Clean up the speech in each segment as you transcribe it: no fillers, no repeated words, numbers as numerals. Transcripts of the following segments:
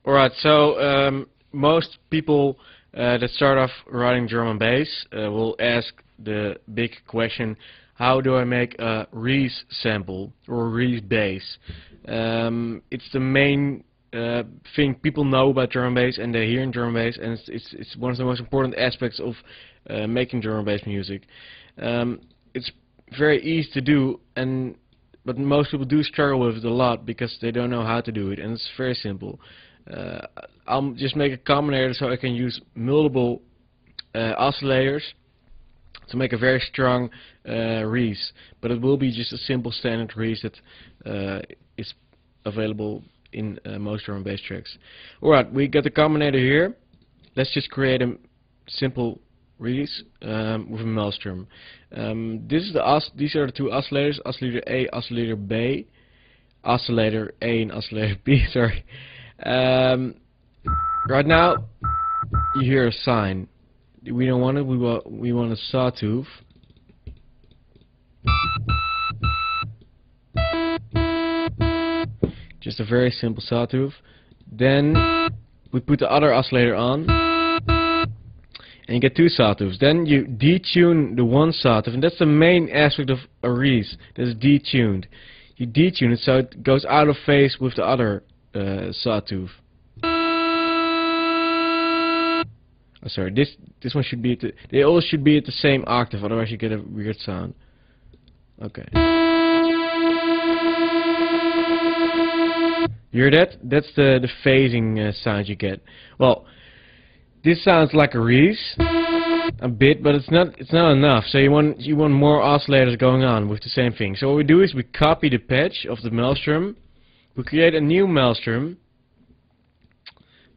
Alright, so most people that start off writing drum and bass will ask the big question: how do I make a Reese sample or a Reese bass? It's the main thing people know about drum and bass, and they hear in drum and bass, and it's one of the most important aspects of making drum and bass music. It's very easy to do, but most people do struggle with it a lot because they don't know how to do it, and it's very simple. I'll just make a combinator so I can use multiple oscillators to make a very strong Reese, but it will be just a simple standard Reese that is available in most drum and bass tracks. Alright, we got the combinator here. Let's just create a simple Reese with a maelstrom. These are the two oscillators: oscillator A, oscillator B, oscillator A and oscillator B. Sorry. Right now, you hear a sine. We don't want it. We want a sawtooth. Just a very simple sawtooth. Then we put the other oscillator on, and you get two sawtooths. Then you detune the one sawtooth, and that's the main aspect of a Reese. That's detuned. You detune it so it goes out of phase with the other sawtooth. Oh, sorry, this one should be at they all should be at the same octave, otherwise you get a weird sound. Okay. You hear that? That's the phasing sound you get. Well, this sounds like a Reese a bit, but it's not enough. So you want more oscillators going on with the same thing. So what we do is we copy the patch of the maelstrom. We create a new maelstrom.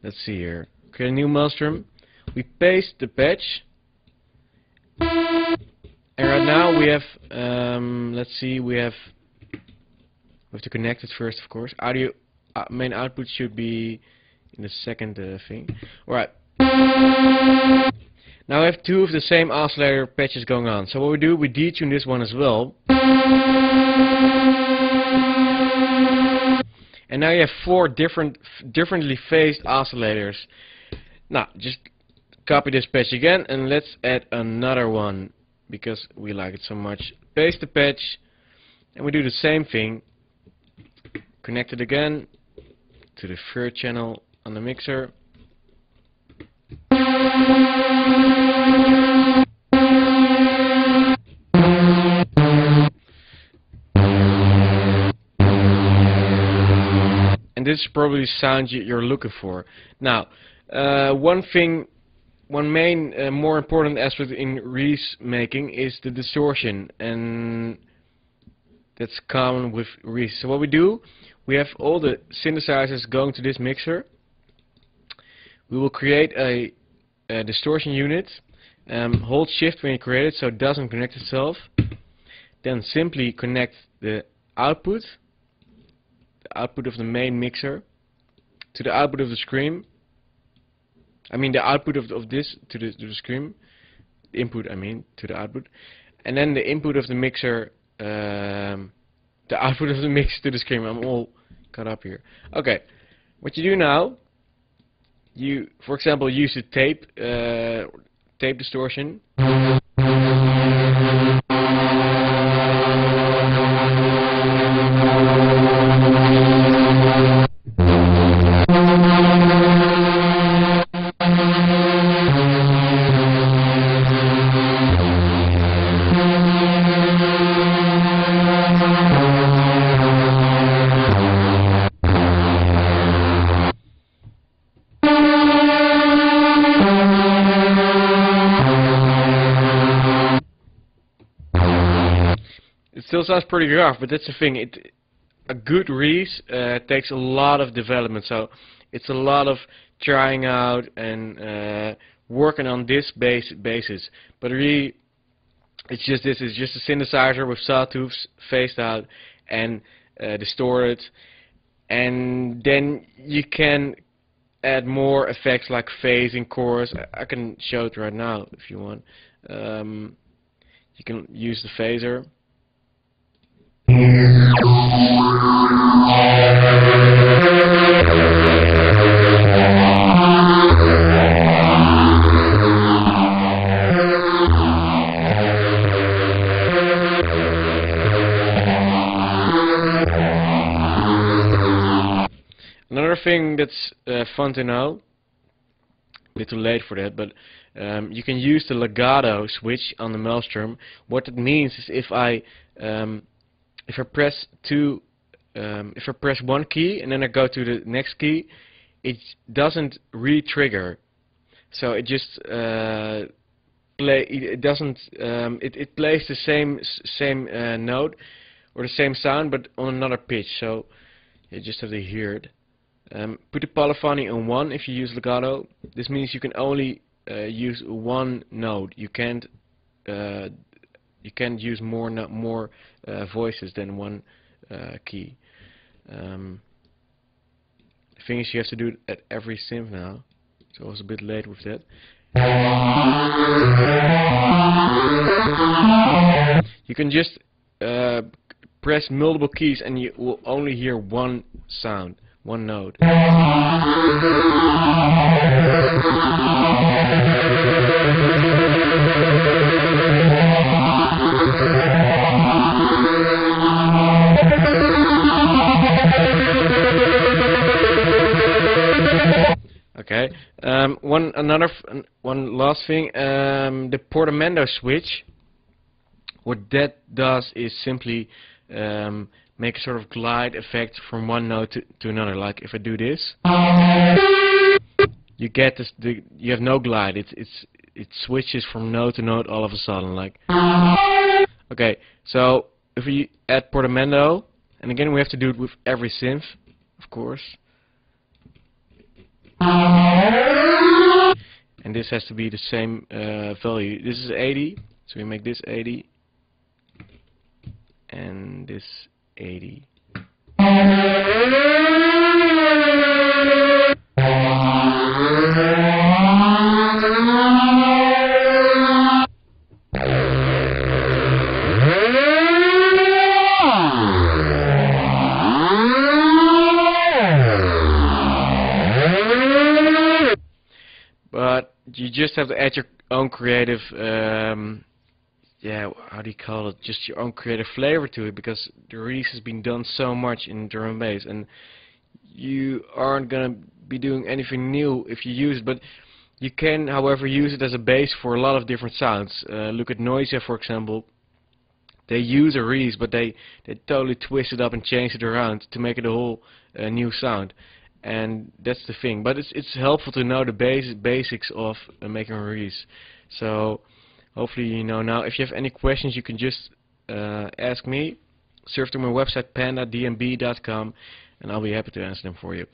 Let's see here. Create a new maelstrom. We paste the patch. And right now we have let's see, we have to connect it first, of course. Audio main output should be in the second thing. Alright. Now we have two of the same oscillator patches going on. So what we do, we detune this one as well. And now you have four differently phased oscillators. Now, just copy this patch again, and let's add another one because we like it so much. Paste the patch, and we do the same thing. Connect it again to the third channel on the mixer. And this is probably the sound you're looking for. Now, one main more important aspect in Reese making is the distortion, and that's common with Reese. So what we do, we have all the synthesizers going to this mixer. We will create a distortion unit. Hold shift when you create it so it doesn't connect itself. Then simply connect the output of the main mixer to the output of the screen. I mean the output of this to the screen. The input, I mean, to the output. And then the input of the mixer, the output of the mixer to the screen. I'm all caught up here. Okay, what you do now, you, for example, use the tape distortion. It still sounds pretty rough, but that's the thing. A good Reese takes a lot of development, so it's a lot of trying out and working on this basis. But really, it's just a synthesizer with sawtooths phased out and distorted, and then you can add more effects like phasing, chorus. I can show it right now if you want. You can use the phaser. Another thing that's fun to know, a bit too late for that, but you can use the legato switch on the Maelstrom. What it means is if I press one key and then I go to the next key, it doesn't re-trigger. So it just it plays the same note or the same sound, but on another pitch. So you just have to hear it. Put the polyphony on 1 if you use legato. This means you can only use one note. You can't use more voices than one key. The thing is, you have to do it at every synth now, so I was a bit late with that. You can just press multiple keys and you will only hear one sound, one note. Okay. One last thing. The portamento switch. What that does is simply make a sort of glide effect from one note to another. Like if I do this, you get this. You have no glide. It switches from note to note all of a sudden. Like okay. So if we add portamento, and again we have to do it with every synth, of course. And this has to be the same value. This is 80, so we make this 80 and this 80. But you just have to add your own creative, yeah, how do you call it? Just your own creative flavor to it, because the Reese has been done so much in drum and bass, and you aren't gonna be doing anything new if you use it. But you can, however, use it as a base for a lot of different sounds. Look at Noisia, for example. They use a Reese, but they totally twist it up and change it around to make it a whole new sound. And that's the thing. But it's helpful to know the basics of making a Reese. So hopefully you know now. If you have any questions, you can just ask me. Surf to my website pandadmb.com, and I'll be happy to answer them for you.